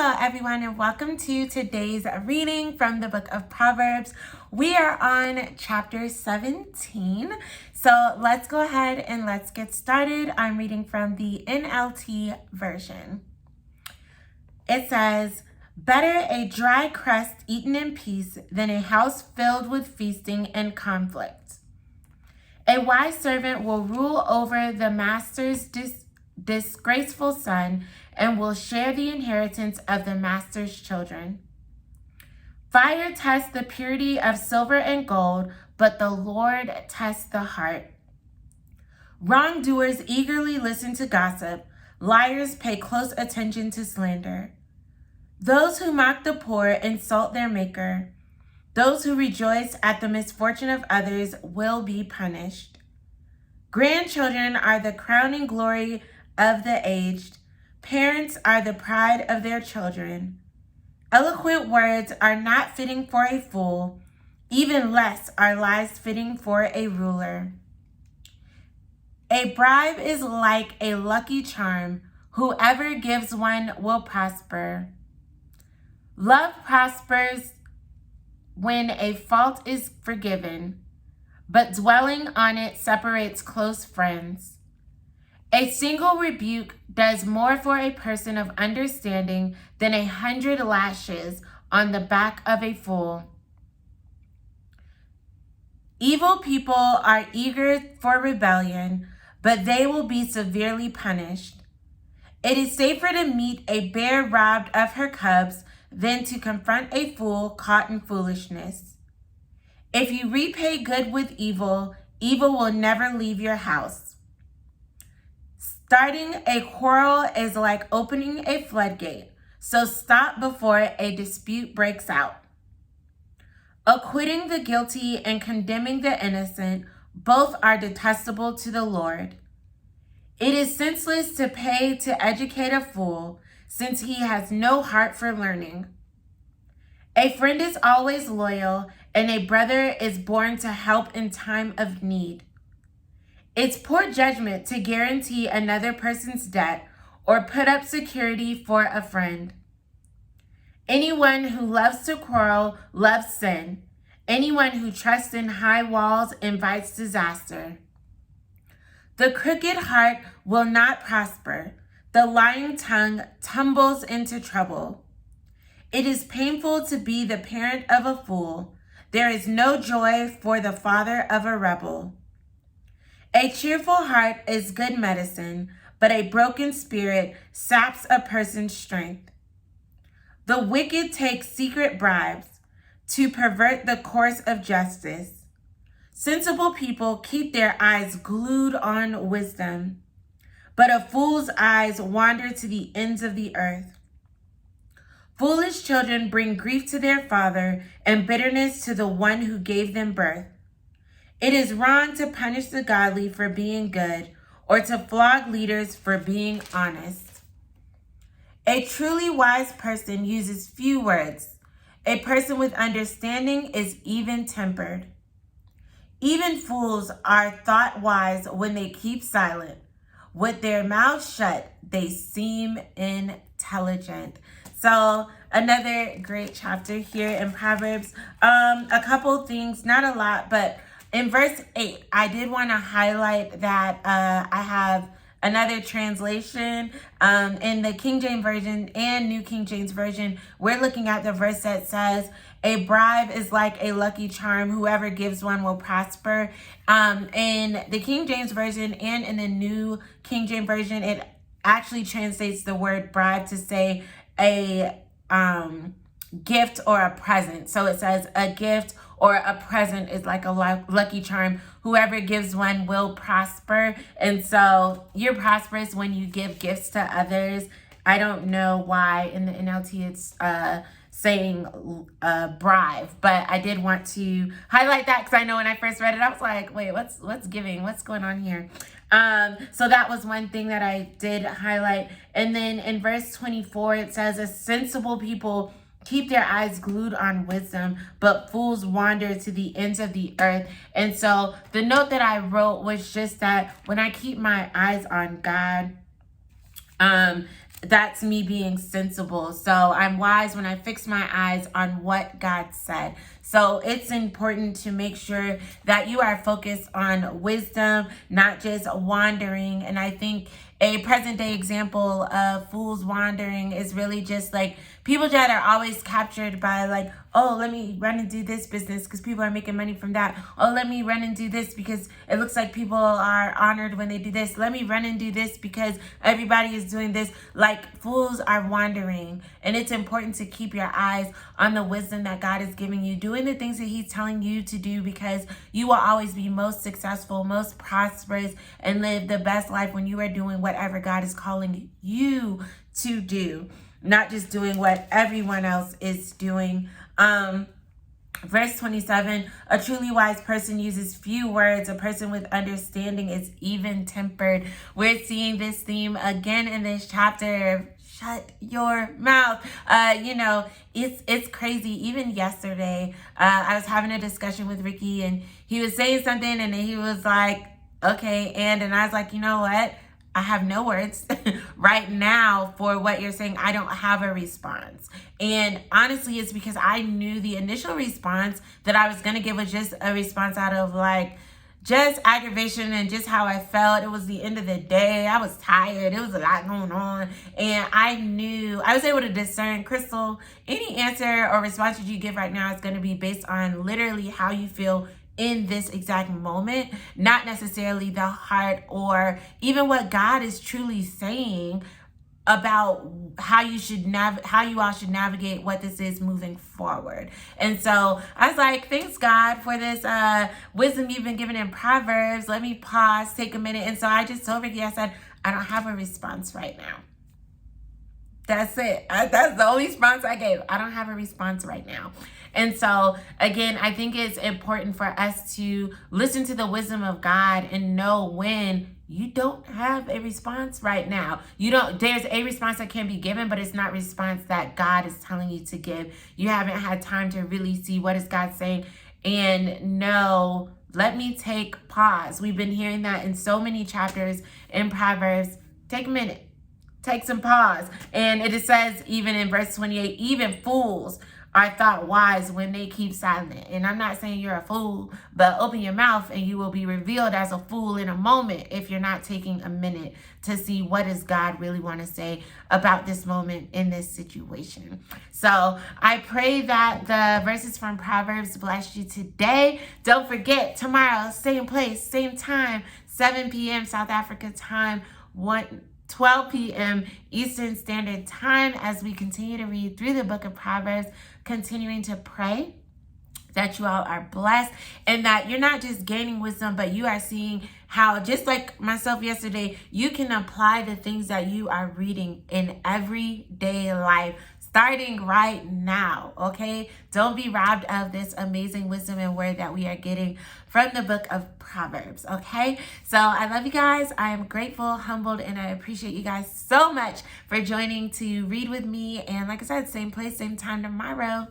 Hello everyone and welcome to today's reading from the book of Proverbs. We are on chapter 17. So let's go ahead and let's get started. I'm reading from the NLT version. It says, "Better a dry crust eaten in peace than a house filled with feasting and conflict. A wise servant will rule over the master's disgraceful son and will share the inheritance of the master's children. Fire tests the purity of silver and gold, but the Lord tests the heart. Wrongdoers eagerly listen to gossip. Liars pay close attention to slander. Those who mock the poor insult their maker. Those who rejoice at the misfortune of others will be punished. Grandchildren are the crowning glory of the aged. Parents are the pride of their children. Eloquent words are not fitting for a fool. Even less are lies fitting for a ruler. A bribe is like a lucky charm. Whoever gives one will prosper. Love prospers when a fault is forgiven, but dwelling on it separates close friends. A single rebuke does more for a person of understanding than 100 lashes on the back of a fool. Evil people are eager for rebellion, but they will be severely punished. It is safer to meet a bear robbed of her cubs than to confront a fool caught in foolishness. If you repay good with evil, evil will never leave your house. Starting a quarrel is like opening a floodgate, so stop before a dispute breaks out. Acquitting the guilty and condemning the innocent, both are detestable to the Lord. It is senseless to pay to educate a fool, since he has no heart for learning. A friend is always loyal, and a brother is born to help in time of need. It's poor judgment to guarantee another person's debt or put up security for a friend. Anyone who loves to quarrel loves sin. Anyone who trusts in high walls invites disaster. The crooked heart will not prosper. The lying tongue tumbles into trouble. It is painful to be the parent of a fool. There is no joy for the father of a rebel. A cheerful heart is good medicine, but a broken spirit saps a person's strength. The wicked take secret bribes to pervert the course of justice. Sensible people keep their eyes glued on wisdom, but a fool's eyes wander to the ends of the earth. Foolish children bring grief to their father and bitterness to the one who gave them birth. It is wrong to punish the godly for being good or to flog leaders for being honest. A truly wise person uses few words. A person with understanding is even-tempered. Even fools are thought wise when they keep silent. With their mouths shut, they seem intelligent. So another great chapter here in Proverbs. A couple things, not a lot, but in verse 8, I did want to highlight that I have another translation in the King James Version and New King James Version. We're looking at the verse that says, "A bribe is like a lucky charm. Whoever gives one will prosper." In the King James Version and in the New King James Version, it actually translates the word bribe to say a gift or a present. So it says a gift or a present is like a lucky charm. Whoever gives one will prosper. And so you're prosperous when you give gifts to others. I don't know why in the NLT it's saying bribe, but I did want to highlight that because I know when I first read it, I was like, wait, what's giving? What's going on here? So that was one thing that I did highlight. And then in verse 24, it says, "A sensible people keep their eyes glued on wisdom, but fools wander to the ends of the earth." And so the note that I wrote was just that when I keep my eyes on God, that's me being sensible. So I'm wise when I fix my eyes on what God said. So it's important to make sure that you are focused on wisdom, not just wandering. And I think a present day example of fools wandering is really just like people that are always captured by like, oh, let me run and do this business because people are making money from that. Oh, let me run and do this because it looks like people are honored when they do this. Let me run and do this because everybody is doing this. Like, fools are wandering. And it's important to keep your eyes on the wisdom that God is giving you, doing the things that he's telling you to do, because you will always be most successful, most prosperous, and live the best life when you are doing whatever God is calling you to do, not just doing what everyone else is doing. Verse 27, a truly wise person uses few words. A person with understanding is even tempered. We're seeing this theme again in this chapter. Shut your mouth. It's crazy. Even yesterday, I was having a discussion with Ricky, and he was saying something, and then he was like, okay, and I was like, you know what? I have no words right now for what you're saying. I don't have a response. And honestly, it's because I knew the initial response that I was going to give was just a response out of like just aggravation and just how I felt. It was the end of the day. I was tired. It was a lot going on. And I knew, I was able to discern, Crystal, any answer or response that you give right now is going to be based on literally how you feel in this exact moment, not necessarily the heart or even what God is truly saying about how you all should navigate what this is moving forward. And so I was like, thanks God for this wisdom you've been given in Proverbs. Let me pause, take a minute. And so I just told Ricky, I said, I don't have a response right now. That's it. That's the only response I gave. I don't have a response right now. And so, again, I think it's important for us to listen to the wisdom of God and know when you don't have a response right now. There's a response that can be given, but it's not response that God is telling you to give. You haven't had time to really see what is God saying and know, let me take pause. We've been hearing that in so many chapters in Proverbs. Take a minute. Take some pause. And it says, even in verse 28, even fools are thought wise when they keep silent. And I'm not saying you're a fool, but open your mouth and you will be revealed as a fool in a moment if you're not taking a minute to see what does God really want to say about this moment in this situation. So I pray that the verses from Proverbs bless you today. Don't forget, tomorrow, same place, same time, 7 p.m. South Africa time, 12 p.m. Eastern Standard Time, as we continue to read through the book of Proverbs, continuing to pray that you all are blessed and that you're not just gaining wisdom, but you are seeing how, just like myself yesterday, you can apply the things that you are reading in everyday life, starting right now, okay? Don't be robbed of this amazing wisdom and word that we are getting from the book of Proverbs, okay? So I love you guys. I am grateful, humbled, and I appreciate you guys so much for joining to read with me. And like I said, same place, same time tomorrow.